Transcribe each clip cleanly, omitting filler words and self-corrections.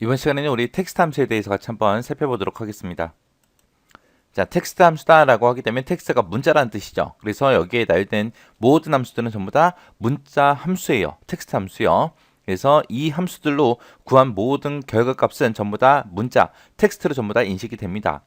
이번 시간에는 우리 텍스트 함수에 대해서 같이 한번 살펴보도록 하겠습니다. 자, 텍스트 함수다라고 하게 되면 텍스트가 문자라는 뜻이죠. 그래서 여기에 나열된 모든 함수들은 전부 다 문자 함수예요. 텍스트 함수요. 그래서 이 함수들로 구한 모든 결과값은 전부 다 문자, 텍스트로 전부 다 인식이 됩니다.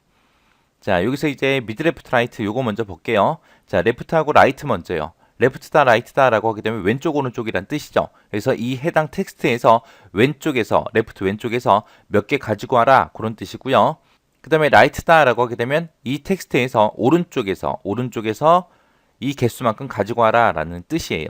자, 여기서 이제 미드 레프트 라이트 요거 먼저 볼게요. 자, 레프트하고 라이트 먼저요. 레프트다 라이트다 라고 하게 되면 왼쪽 오른쪽이란 뜻이죠. 그래서 이 해당 텍스트에서 왼쪽에서 레프트 왼쪽에서 몇 개 가지고 와라 그런 뜻이고요. 그 다음에 라이트다 라고 하게 되면 이 텍스트에서 오른쪽에서 이 개수만큼 가지고 와라 라는 뜻이에요.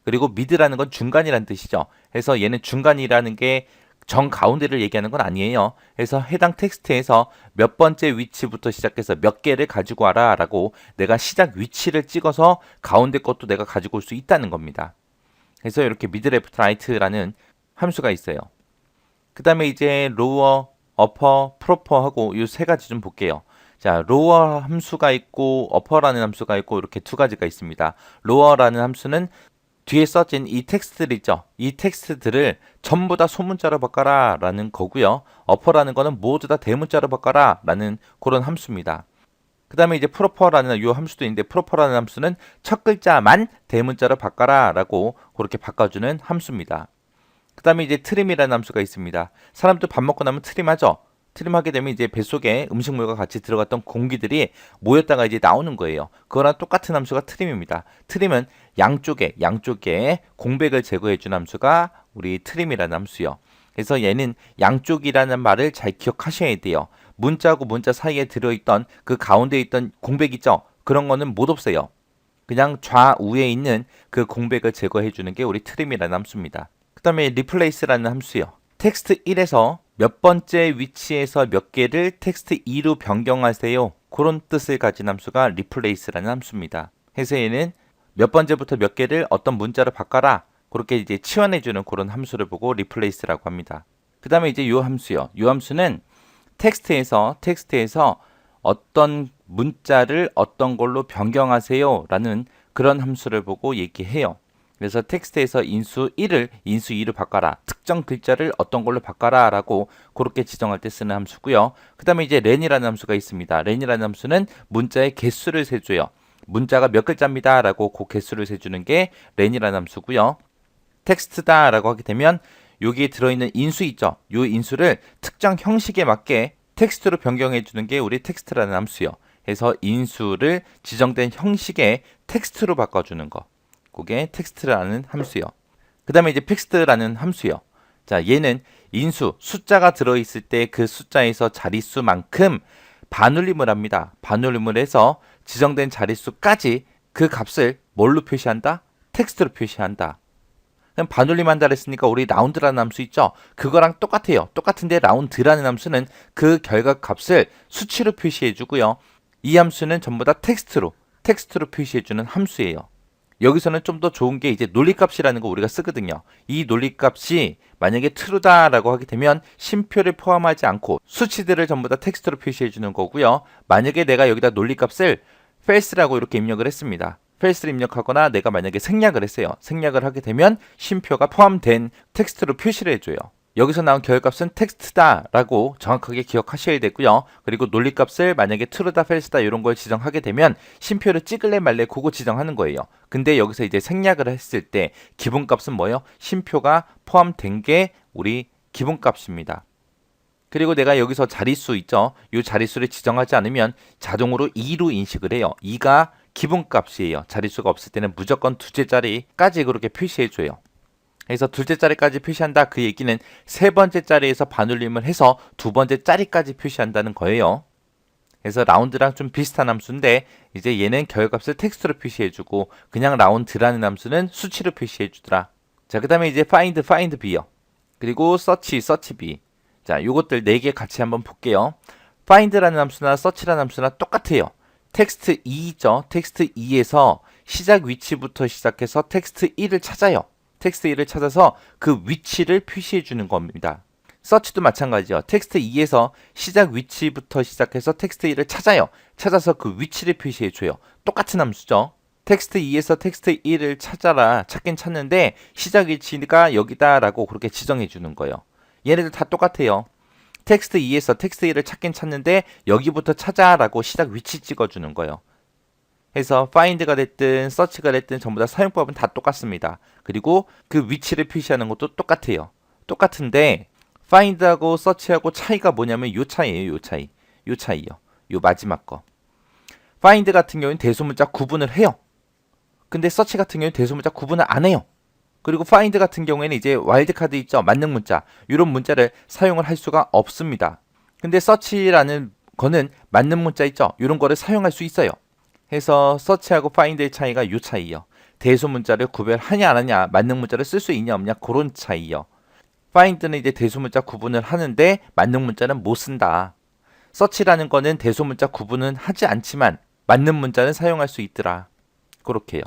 그리고 미드라는 건 중간이라는 뜻이죠. 그래서 얘는 중간이라는 게 정 가운데를 얘기하는 건 아니에요. 그래서 해당 텍스트에서 몇 번째 위치부터 시작해서 몇 개를 가지고 와라 라고 내가 시작 위치를 찍어서 가운데 것도 내가 가지고 올 수 있다는 겁니다. 그래서 이렇게 미드 레프트 라이트라는 함수가 있어요. 그 다음에 이제 로어, 어퍼, 프로퍼 하고 이 세 가지 좀 볼게요. 자, 로어 함수가 있고 어퍼라는 함수가 있고 이렇게 두 가지가 있습니다. 로어라는 함수는 뒤에 써진 이 텍스트들 있죠. 이 텍스트들을 전부 다 소문자로 바꿔라 라는 거고요. 어퍼라는 거는 모두 다 대문자로 바꿔라 라는 그런 함수입니다. 그 다음에 이제 프로퍼라는 이 함수도 있는데 프로퍼라는 함수는 첫 글자만 대문자로 바꿔라 라고 그렇게 바꿔주는 함수입니다. 그 다음에 이제 트림이라는 함수가 있습니다. 사람도 밥 먹고 나면 트림하죠. 트림하게 되면 이제 뱃속에 음식물과 같이 들어갔던 공기들이 모였다가 이제 나오는 거예요. 그거랑 똑같은 함수가 트림입니다. 트림은 양쪽에 공백을 제거해 준 함수가 우리 트림이라는 함수요. 그래서 얘는 양쪽이라는 말을 잘 기억하셔야 돼요. 문자하고 문자 사이에 들어있던 그 가운데 있던 공백 있죠? 그런 거는 못 없애요. 그냥 좌우에 있는 그 공백을 제거해 주는 게 우리 트림이라는 함수입니다. 그 다음에 replace라는 함수요. 텍스트 1에서 몇 번째 위치에서 몇 개를 텍스트 2로 변경하세요. 그런 뜻을 가진 함수가 replace라는 함수입니다. 그래서 얘는 몇 번째부터 몇 개를 어떤 문자로 바꿔라. 그렇게 이제 치환해주는 그런 함수를 보고 replace라고 합니다. 그 다음에 이제 이 함수요. 이 함수는 텍스트에서 어떤 문자를 어떤 걸로 변경하세요. 라는 그런 함수를 보고 얘기해요. 그래서 텍스트에서 인수 1을 인수 2로 바꿔라. 특정 글자를 어떤 걸로 바꿔라 라고 그렇게 지정할 때 쓰는 함수고요. 그 다음에 이제 렌이라는 함수가 있습니다. 렌이라는 함수는 문자의 개수를 세줘요. 문자가 몇 글자입니다 라고 그 개수를 세주는 게 렌이라는 함수고요. 텍스트다 라고 하게 되면 여기에 들어있는 인수 있죠. 이 인수를 특정 형식에 맞게 텍스트로 변경해 주는 게 우리 텍스트라는 함수요. 그래서 인수를 지정된 형식의 텍스트로 바꿔주는 거. 그게 텍스트라는 함수요. 그 다음에 이제 픽스드라는 함수요. 자, 얘는 인수, 숫자가 들어있을 때 그 숫자에서 자릿수만큼 반올림을 합니다. 반올림을 해서 지정된 자릿수까지 그 값을 뭘로 표시한다? 텍스트로 표시한다. 그럼 반올림한다 그랬으니까 우리 라운드라는 함수 있죠? 그거랑 똑같아요. 똑같은데 라운드라는 함수는 그 결과 값을 수치로 표시해 주고요. 이 함수는 전부 다 텍스트로 표시해 주는 함수예요. 여기서는 좀 더 좋은 게 이제 논리값이라는 거 우리가 쓰거든요. 이 논리값이 만약에 true다라고 하게 되면 쉼표를 포함하지 않고 수치들을 전부 다 텍스트로 표시해 주는 거고요. 만약에 내가 여기다 논리값을 false라고 이렇게 입력을 했습니다. false를 입력하거나 내가 만약에 생략을 했어요. 생략을 하게 되면 쉼표가 포함된 텍스트로 표시를 해줘요. 여기서 나온 결과값은 텍스트다라고 정확하게 기억하셔야 되고요. 그리고 논리값을 만약에 true다, false다 이런 걸 지정하게 되면 쉼표를 찍을래 말래 그거 지정하는 거예요. 근데 여기서 이제 생략을 했을 때 기본값은 뭐예요? 쉼표가 포함된 게 우리 기본값입니다. 그리고 내가 여기서 자릿수 있죠? 이 자릿수를 지정하지 않으면 자동으로 2로 인식을 해요. 2가 기본값이에요. 자릿수가 없을 때는 무조건 두째 자리까지 그렇게 표시해줘요. 그래서 둘째 자리까지 표시한다. 그 얘기는 세 번째 자리에서 반올림을 해서 두 번째 자리까지 표시한다는 거예요. 그래서 라운드랑 좀 비슷한 함수인데 이제 얘는 결과값을 텍스트로 표시해주고 그냥 라운드라는 함수는 수치로 표시해주더라. 자, 그 다음에 이제 find b요. 그리고 search b. 자, 요것들 4개 같이 한번 볼게요. find라는 함수나 search라는 함수나 똑같아요. 텍스트 2 있죠. 텍스트 2에서 시작 위치부터 시작해서 텍스트 1을 찾아요. 텍스트 1을 찾아서 그 위치를 표시해 주는 겁니다. 서치도 마찬가지요. 텍스트 2에서 시작 위치부터 시작해서 텍스트 1을 찾아요. 찾아서 그 위치를 표시해 줘요. 똑같은 함수죠. 텍스트 2에서 텍스트 1을 찾아라. 찾긴 찾는데 시작 위치가 여기다라고 그렇게 지정해 주는 거예요. 얘네들 다 똑같아요. 텍스트 2에서 텍스트 1을 찾긴 찾는데 여기부터 찾아라고 시작 위치 찍어주는 거예요. 해서 find가 됐든 search가 됐든 전부 다 사용법은 다 똑같습니다. 그리고 그 위치를 표시하는 것도 똑같아요. 똑같은데 find하고 search하고 차이가 뭐냐면 요 차이예요. 요 차이. 요 차이요. 요 마지막 거. find 같은 경우는 대소문자 구분을 해요. 근데 search 같은 경우는 대소문자 구분을 안 해요. 그리고 find 같은 경우에는 이제 와일드카드 있죠. 만능 문자. 이런 문자를 사용을 할 수가 없습니다. 근데 search라는 거는 만능 문자 있죠. 이런 거를 사용할 수 있어요. 해서 search하고 find의 차이가 요 차이요. 대소문자를 구별하냐 안 하냐, 만능 문자를 쓸 수 있냐 없냐 그런 차이요. find는 이제 대소문자 구분을 하는데 만능 문자는 못 쓴다. search라는 거는 대소문자 구분은 하지 않지만 맞는 문자는 사용할 수 있더라. 그렇게요.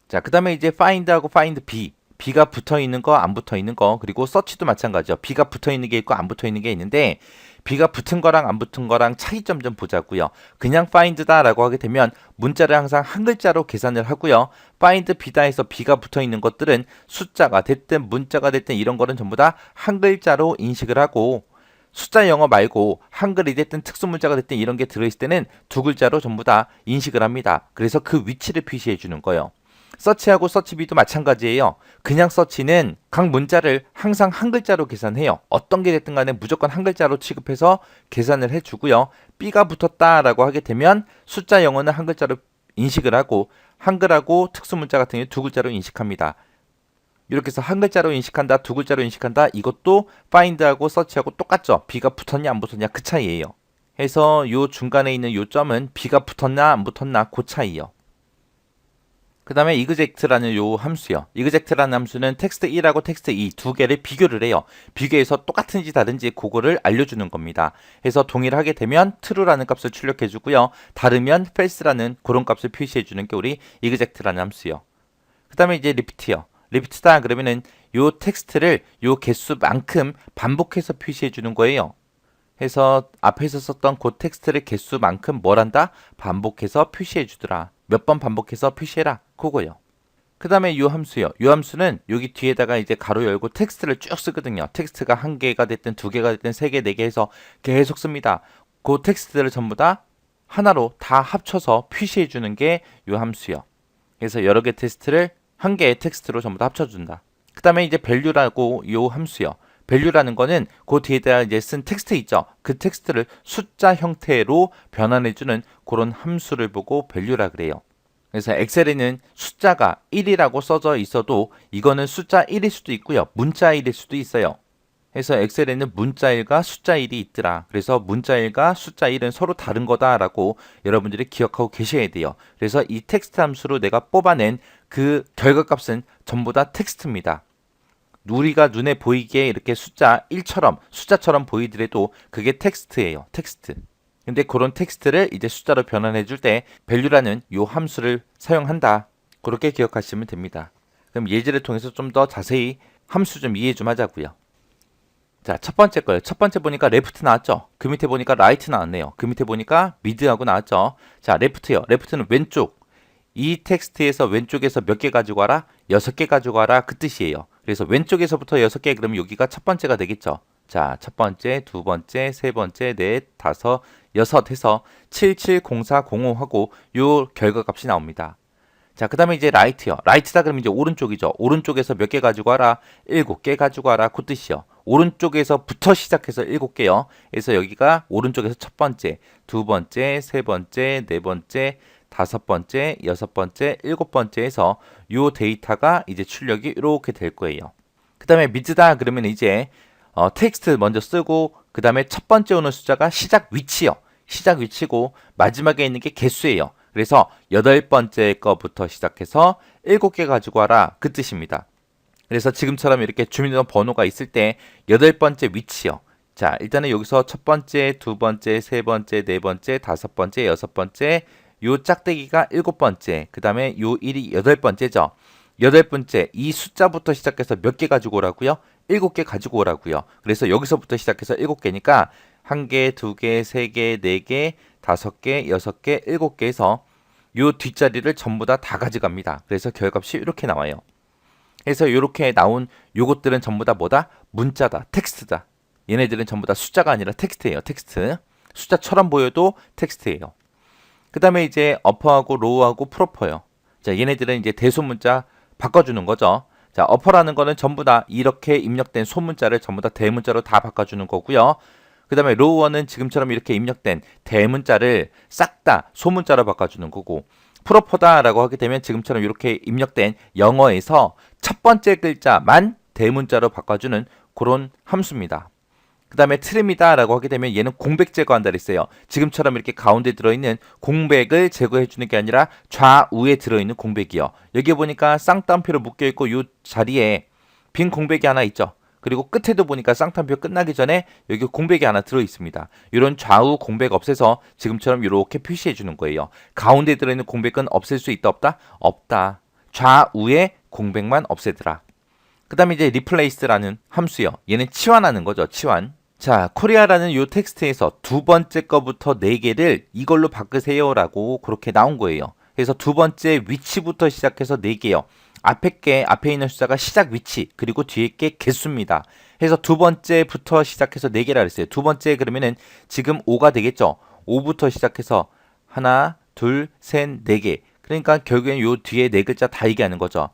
자, 그 다음에 이제 find하고 find B. B가 붙어 있는 거, 안 붙어 있는 거, 그리고 search도 마찬가지죠. B가 붙어 있는 게 있고 안 붙어 있는 게 있는데 B가 붙은 거랑 안 붙은 거랑 차이점 좀 보자고요. 그냥 find다라고 하게 되면 문자를 항상 한 글자로 계산을 하고요. find B다에서 B가 붙어 있는 것들은 숫자가 됐든 문자가 됐든 이런 거는 전부 다 한 글자로 인식을 하고 숫자 영어 말고 한글이 됐든 특수문자가 됐든 이런 게 들어있을 때는 두 글자로 전부 다 인식을 합니다. 그래서 그 위치를 표시해 주는 거예요. 서치하고 서치비도 마찬가지예요. 그냥 서치는 각 문자를 항상 한 글자로 계산해요. 어떤 게 됐든 간에 무조건 한 글자로 취급해서 계산을 해주고요. B가 붙었다라고 하게 되면 숫자 영어는 한 글자로 인식을 하고 한글하고 특수문자 같은 경우 두 글자로 인식합니다. 이렇게 해서 한 글자로 인식한다, 두 글자로 인식한다. 이것도 find하고 search하고 똑같죠. B가 붙었냐 안 붙었냐 그 차이예요. 해서 요 중간에 있는 요 점은 B가 붙었나 안 붙었나 그 차이요. 그 다음에 exact라는 요 함수요. exact라는 함수는 텍스트 1하고 텍스트 2 두 개를 비교를 해요. 비교해서 똑같은지 다른지 그거를 알려주는 겁니다. 해서 동일하게 되면 true라는 값을 출력해 주고요. 다르면 false라는 그런 값을 표시해 주는 게 우리 exact라는 함수요. 그 다음에 이제 repeat요. repeat다 그러면은 요 텍스트를 요 개수만큼 반복해서 표시해 주는 거예요. 해서 앞에서 썼던 그 텍스트를 개수만큼 뭘 한다? 반복해서 표시해 주더라. 몇 번 반복해서 표시해라. 그거요. 그 다음에 요 함수요. 요 함수는 여기 뒤에다가 이제 가로 열고 텍스트를 쭉 쓰거든요. 텍스트가 한 개가 됐든 두 개가 됐든 세 개, 네 개 해서 계속 씁니다. 그 텍스트를 전부 다 하나로 다 합쳐서 표시해 주는 게 요 함수요. 그래서 여러 개 텍스트를 한 개의 텍스트로 전부 다 합쳐준다. 그 다음에 이제 value라고 요 함수요. value라는 거는 그 뒤에다 이제 쓴 텍스트 있죠. 그 텍스트를 숫자 형태로 변환해주는 그런 함수를 보고 value라 그래요. 그래서 엑셀에는 숫자가 1이라고 써져 있어도 이거는 숫자 1일 수도 있고요. 문자 1일 수도 있어요. 그래서 엑셀에는 문자 1과 숫자 1이 있더라. 그래서 문자 1과 숫자 1은 서로 다른 거다라고 여러분들이 기억하고 계셔야 돼요. 그래서 이 텍스트 함수로 내가 뽑아낸 그 결과값은 전부 다 텍스트입니다. 우리가 눈에 보이기에 이렇게 숫자 1처럼 숫자처럼 보이더라도 그게 텍스트예요. 텍스트. 근데 그런 텍스트를 이제 숫자로 변환해 줄 때 value라는 요 함수를 사용한다. 그렇게 기억하시면 됩니다. 그럼 예제를 통해서 좀 더 자세히 함수 좀 이해 좀 하자고요. 자, 첫 번째 거예요. 첫 번째 보니까 left 나왔죠. 그 밑에 보니까 right 나왔네요. 그 밑에 보니까 mid하고 나왔죠. 자, left요. left는 왼쪽. 이 텍스트에서 왼쪽에서 몇 개 가지고 와라? 6개 가지고 와라. 그 뜻이에요. 그래서 왼쪽에서부터 6개 그러면 여기가 첫 번째가 되겠죠. 자, 첫 번째, 두 번째, 세 번째, 넷, 다섯, 여섯 해서 770405하고 요 결과값이 나옵니다. 자, 그 다음에 이제 right요. right다 그러면 이제 오른쪽이죠. 오른쪽에서 몇 개 가지고 와라? 7개 가지고 와라. 그 뜻이요. 오른쪽에서부터 시작해서 7개요. 그래서 여기가 오른쪽에서 첫 번째, 두 번째, 세 번째, 네 번째, 다섯 번째, 여섯 번째, 일곱 번째에서 요 데이터가 이제 출력이 이렇게 될 거예요. 그 다음에 mid다 그러면 이제 텍스트 먼저 쓰고 그 다음에 첫 번째 오는 숫자가 시작 위치요. 시작 위치고 마지막에 있는 게 개수예요. 그래서 여덟 번째 거부터 시작해서 7개 가지고 와라. 그 뜻입니다. 그래서 지금처럼 이렇게 주민등록번호가 있을 때 여덟 번째 위치요. 자, 일단은 여기서 첫 번째, 두 번째, 세 번째, 네 번째, 다섯 번째, 여섯 번째, 요 짝대기가 7번째, 그 다음에 요 1이 8번째죠. 8번째, 이 숫자부터 시작해서 몇 개 가지고 오라고요? 7개 가지고 오라고요. 그래서 여기서부터 시작해서 7개니까 1개, 2개, 3개, 4개, 5개, 6개, 7개에서 요 뒷자리를 전부 다 가져갑니다. 그래서 결과값이 이렇게 나와요. 해서 이렇게 나온 요것들은 전부 다 뭐다? 문자다. 텍스트다. 얘네들은 전부 다 숫자가 아니라 텍스트예요. 텍스트. 숫자처럼 보여도 텍스트예요. 그 다음에 이제 어퍼하고 로우하고 프로퍼요. 자, 얘네들은 이제 대소문자 바꿔주는 거죠. 자, 어퍼라는 거는 전부 다 이렇게 입력된 소문자를 전부 다 대문자로 다 바꿔주는 거고요. 그 다음에 로우어는 지금처럼 이렇게 입력된 대문자를 싹 다 소문자로 바꿔주는 거고, 프로퍼다라고 하게 되면 지금처럼 이렇게 입력된 영어에서 첫 번째 글자만 대문자로 바꿔주는 그런 함수입니다. 그 다음에 트림이다라고 하게 되면 얘는 공백 제거한다 그랬어요. 지금처럼 이렇게 가운데 들어있는 공백을 제거해주는 게 아니라 좌우에 들어있는 공백이요. 여기 보니까 쌍따옴표로 묶여있고 이 자리에 빈 공백이 하나 있죠. 그리고 끝에도 보니까 쌍따옴표 끝나기 전에 여기 공백이 하나 들어있습니다. 이런 좌우 공백 없애서 지금처럼 이렇게 표시해 주는 거예요. 가운데 들어있는 공백은 없앨 수 있다 없다? 없다. 좌우의 공백만 없애더라. 그 다음에 이제 replace라는 함수요. 얘는 치환하는 거죠. 치환. 자, 코리아라는 요 텍스트에서 두 번째 거부터 네 개를 이걸로 바꾸세요라고 그렇게 나온 거예요. 그래서 두 번째 위치부터 시작해서 네 개요. 앞에 있는 숫자가 시작 위치, 그리고 뒤에 게 개수입니다. 그래서 두 번째부터 시작해서 네 개라 그랬어요. 두 번째 그러면은 지금 5가 되겠죠. 5부터 시작해서 하나, 둘, 셋, 네 개. 그러니까 결국엔 요 뒤에 네 글자 다 얘기하는 거죠.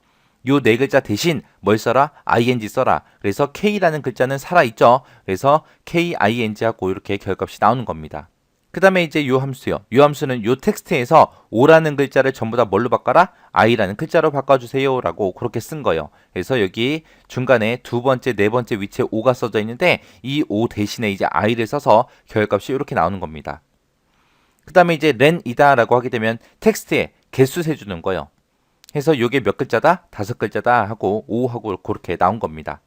요 네 글자 대신 뭘 써라? ing 써라. 그래서 k라는 글자는 살아있죠. 그래서 king 하고 이렇게 결값이 나오는 겁니다. 그 다음에 이제 요 함수요. 요 함수는 요 텍스트에서 오라는 글자를 전부 다 뭘로 바꿔라? i라는 글자로 바꿔주세요 라고 그렇게 쓴 거예요. 그래서 여기 중간에 두 번째, 네 번째 위치에 5가 써져 있는데 이 5 대신에 이제 i를 써서 결값이 이렇게 나오는 겁니다. 그 다음에 이제 렌이다 라고 하게 되면 텍스트에 개수 세주는 거예요. 해서 요게 몇 글자다? 5글자다 하고 5하고 그렇게 나온 겁니다.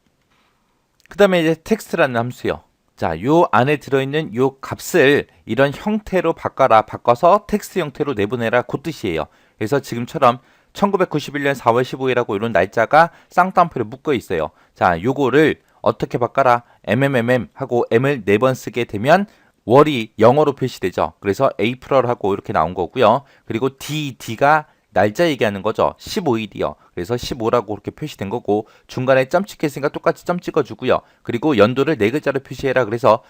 그 다음에 이제 텍스트라는 함수요. 자, 요 안에 들어있는 요 값을 이런 형태로 바꿔서 텍스트 형태로 내보내라 그 뜻이에요. 그래서 지금처럼 1991년 4월 15일하고 이런 날짜가 쌍따옴표로 묶어 있어요. 자, 요거를 어떻게 바꿔라? MMMM 하고 M을 4번 쓰게 되면 월이 영어로 표시되죠. 그래서 April하고 이렇게 나온 거고요. 그리고 D가 날짜 얘기하는 거죠. 15일이요. 그래서 15라고 그렇게 표시된 거고 중간에 점 찍혔으니까 똑같이 점 찍어주고요. 그리고 연도를 네 글자로 표시해라. 그래서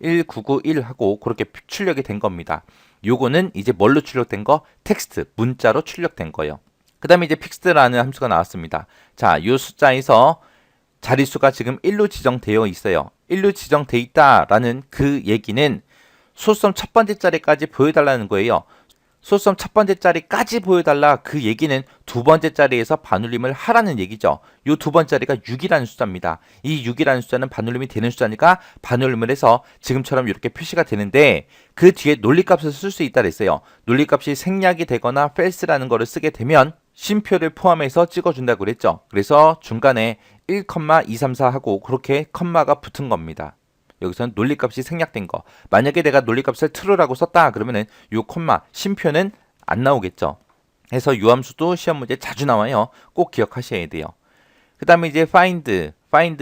1991 하고 그렇게 출력이 된 겁니다. 요거는 이제 뭘로 출력된 거? 텍스트, 문자로 출력된 거예요. 그 다음에 이제 fixed라는 함수가 나왔습니다. 자, 요 숫자에서 자릿수가 지금 1로 지정되어 있어요. 1로 지정돼 있다라는 그 얘기는 소수점 첫 번째 자리까지 보여달라는 거예요. 소수점 첫 번째 자리까지 보여달라 그 얘기는 두 번째 자리에서 반올림을 하라는 얘기죠. 요 두 번째 자리가 6이라는 숫자입니다. 이 6이라는 숫자는 반올림이 되는 숫자니까 반올림을 해서 지금처럼 이렇게 표시가 되는데 그 뒤에 논리값을 쓸 수 있다 그랬어요. 논리값이 생략이 되거나 false라는 거를 쓰게 되면 쉼표를 포함해서 찍어준다고 그랬죠. 그래서 중간에 1,234 하고 그렇게 컴마가 붙은 겁니다. 여기서는 논리값이 생략된 거. 만약에 내가 논리값을 true라고 썼다 그러면은 요 콤마 쉼표는 안 나오겠죠. 해서 요 함수도 시험 문제 자주 나와요. 꼭 기억하셔야 돼요. 그 다음에 이제 find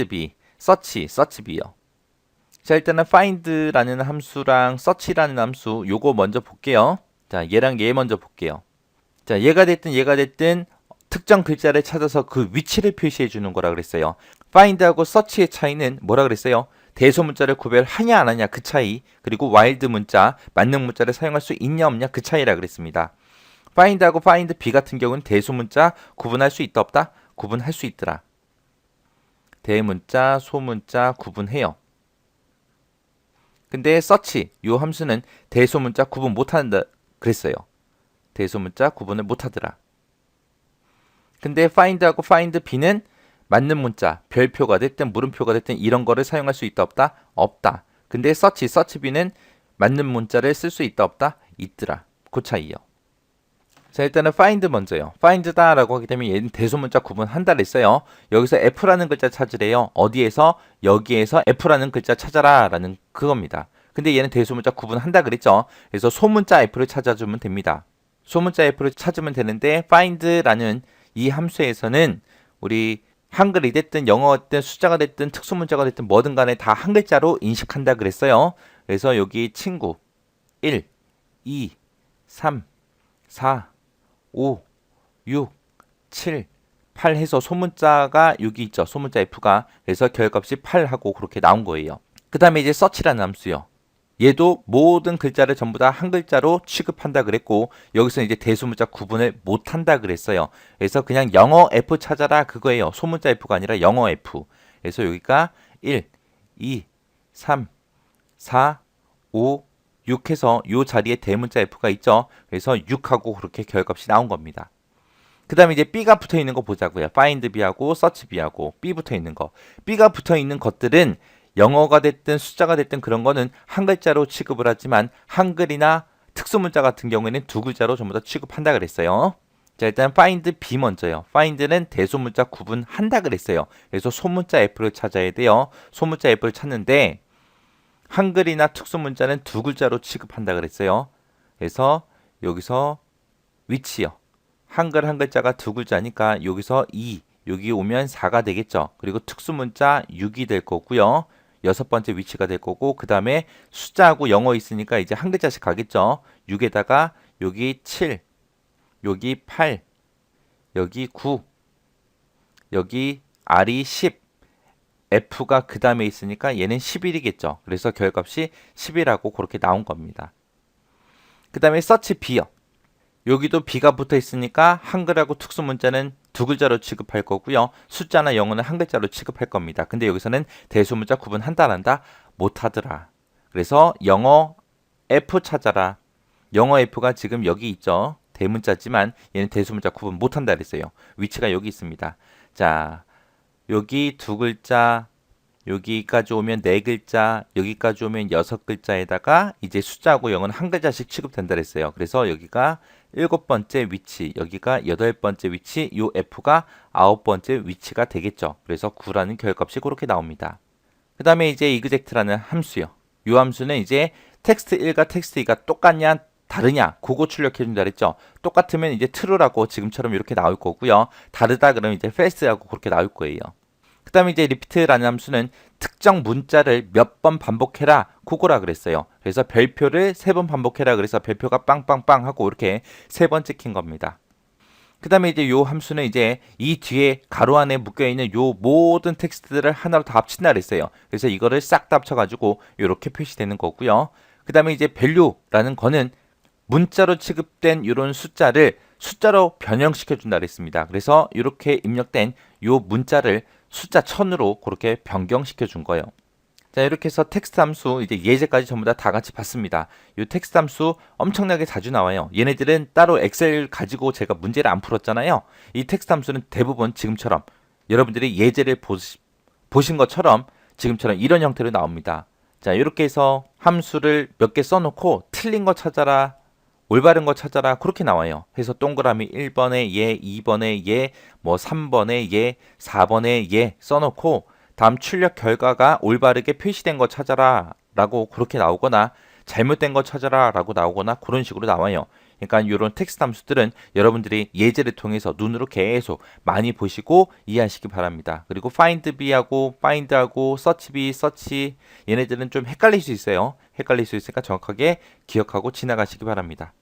b, search b요. 자, 일단은 find라는 함수랑 search라는 함수 요거 먼저 볼게요. 자, 얘랑 얘 먼저 볼게요. 자, 얘가 됐든 특정 글자를 찾아서 그 위치를 표시해 주는 거라 그랬어요. find하고 search의 차이는 뭐라 그랬어요? 대소문자를 구별하냐 안 하냐 그 차이, 그리고 와일드 문자, 만능 문자를 사용할 수 있냐 없냐 그 차이라 그랬습니다. find하고 find b 같은 경우는 대소문자 구분할 수 있다 없다? 구분할 수 있더라. 대문자, 소문자 구분해요. 근데 search 요 함수는 대소문자 구분 못한다 그랬어요. 대소문자 구분을 못하더라. 근데 find하고 find b는 맞는 문자, 별표가 됐든 물음표가 됐든 이런 거를 사용할 수 있다 없다? 없다. 근데 search b는 맞는 문자를 쓸 수 있다 없다? 있더라. 그 차이요. 자, 일단은 find 먼저요. find다 라고 하게 되면 얘는 대소문자 구분한다 그랬어요. 여기서 f라는 글자 찾으래요. 어디에서? 여기에서 f라는 글자 찾아라 라는 그겁니다. 근데 얘는 대소문자 구분한다 그랬죠. 그래서 소문자 f를 찾아주면 됩니다. 소문자 f를 찾으면 되는데 find라는 이 함수에서는 우리 한글이 됐든 영어가 됐든 숫자가 됐든 특수문자가 됐든 뭐든 간에 다 한 글자로 인식한다 그랬어요. 그래서 여기 친구 1, 2, 3, 4, 5, 6, 7, 8 해서 소문자가 여기 있죠. 소문자 F가. 그래서 결값이 8하고 그렇게 나온 거예요. 그 다음에 이제 search라는 함수요. 얘도 모든 글자를 전부 다 한 글자로 취급한다 그랬고 여기서 이제 대소문자 구분을 못한다 그랬어요. 그래서 그냥 영어 F 찾아라 그거예요. 소문자 F가 아니라 영어 F. 그래서 여기가 1, 2, 3, 4, 5, 6 해서 이 자리에 대문자 F가 있죠. 그래서 6하고 그렇게 결값이 나온 겁니다. 그 다음에 이제 B가 붙어 있는 거 보자고요. find B하고 search B하고 B 붙어 있는 거. B가 붙어 있는 것들은 영어가 됐든 숫자가 됐든 그런 거는 한 글자로 취급을 하지만 한글이나 특수문자 같은 경우에는 두 글자로 전부 다 취급한다 그랬어요. 자, 일단 find B 먼저요. find는 대소문자 구분한다 그랬어요. 그래서 소문자 F를 찾아야 돼요. 소문자 F를 찾는데 한글이나 특수문자는 두 글자로 취급한다 그랬어요. 그래서 여기서 위치요. 한글 한 글자가 두 글자니까 여기서 2, 여기 오면 4가 되겠죠. 그리고 특수문자 6이 될 거고요. 여섯 번째 위치가 될 거고 그 다음에 숫자하고 영어 있으니까 이제 한 글자씩 가겠죠. 6에다가 여기 7, 여기 8, 여기 9, 여기 R이 10, F가 그 다음에 있으니까 얘는 11이겠죠. 그래서 결값이 10이라고 그렇게 나온 겁니다. 그 다음에 search B요. 여기도 B가 붙어 있으니까 한글하고 특수문자는 두 글자로 취급할 거고요. 숫자나 영어는 한 글자로 취급할 겁니다. 근데 여기서는 대소문자 구분한다란다 못하더라. 그래서 영어 F 찾아라. 영어 F가 지금 여기 있죠. 대문자지만 얘는 대소문자 구분 못한다 그랬어요. 위치가 여기 있습니다. 자, 여기 두 글자, 여기까지 오면 네 글자, 여기까지 오면 여섯 글자에다가 이제 숫자하고 영어는 한 글자씩 취급된다 그랬어요. 그래서 여기가 일곱 번째 위치, 여기가 여덟 번째 위치, 요 F가 아홉 번째 위치가 되겠죠. 그래서 9라는 결값이 그렇게 나옵니다. 그 다음에 이제 exect라는 함수요. 요 함수는 이제 텍스트 1과 텍스트 2가 똑같냐 다르냐 그거 출력해 준다 그랬죠. 똑같으면 이제 true라고 지금처럼 이렇게 나올 거고요. 다르다 그러면 이제 false라고 그렇게 나올 거예요. 그 다음에 이제 repeat라는 함수는 특정 문자를 몇 번 반복해라 그거라 그랬어요. 그래서 별표를 세 번 반복해라 그래서 별표가 빵빵빵 하고 이렇게 세 번 찍힌 겁니다. 그 다음에 이제 요 함수는 이제 이 뒤에 가로 안에 묶여있는 요 모든 텍스트들을 하나로 다 합친다 그랬어요. 그래서 이거를 싹 다 합쳐가지고 이렇게 표시되는 거고요. 그 다음에 이제 value라는 거는 문자로 취급된 이런 숫자를 숫자로 변형시켜 준다 그랬습니다. 그래서 이렇게 입력된 요 문자를 숫자 1000으로 그렇게 변경시켜 준 거예요. 자, 이렇게 해서 텍스트 함수 이제 예제까지 전부 다 같이 봤습니다. 이 텍스트 함수 엄청나게 자주 나와요. 얘네들은 따로 엑셀 가지고 제가 문제를 안 풀었잖아요. 이 텍스트 함수는 대부분 지금처럼 여러분들이 예제를 보신 것처럼 지금처럼 이런 형태로 나옵니다. 자, 이렇게 해서 함수를 몇 개 써놓고 틀린 거 찾아라, 올바른 거 찾아라 그렇게 나와요. 그래서 동그라미 1번에 예, 2번에 예, 뭐 3번에 예, 4번에 예 써놓고 다음 출력 결과가 올바르게 표시된 거 찾아라 라고 그렇게 나오거나 잘못된 거 찾아라 라고 나오거나 그런 식으로 나와요. 그러니까 이런 텍스트 함수들은 여러분들이 예제를 통해서 눈으로 계속 많이 보시고 이해하시기 바랍니다. 그리고 find b하고 find하고 search b, search 얘네들은 좀 헷갈릴 수 있어요. 헷갈릴 수 있으니까 정확하게 기억하고 지나가시기 바랍니다.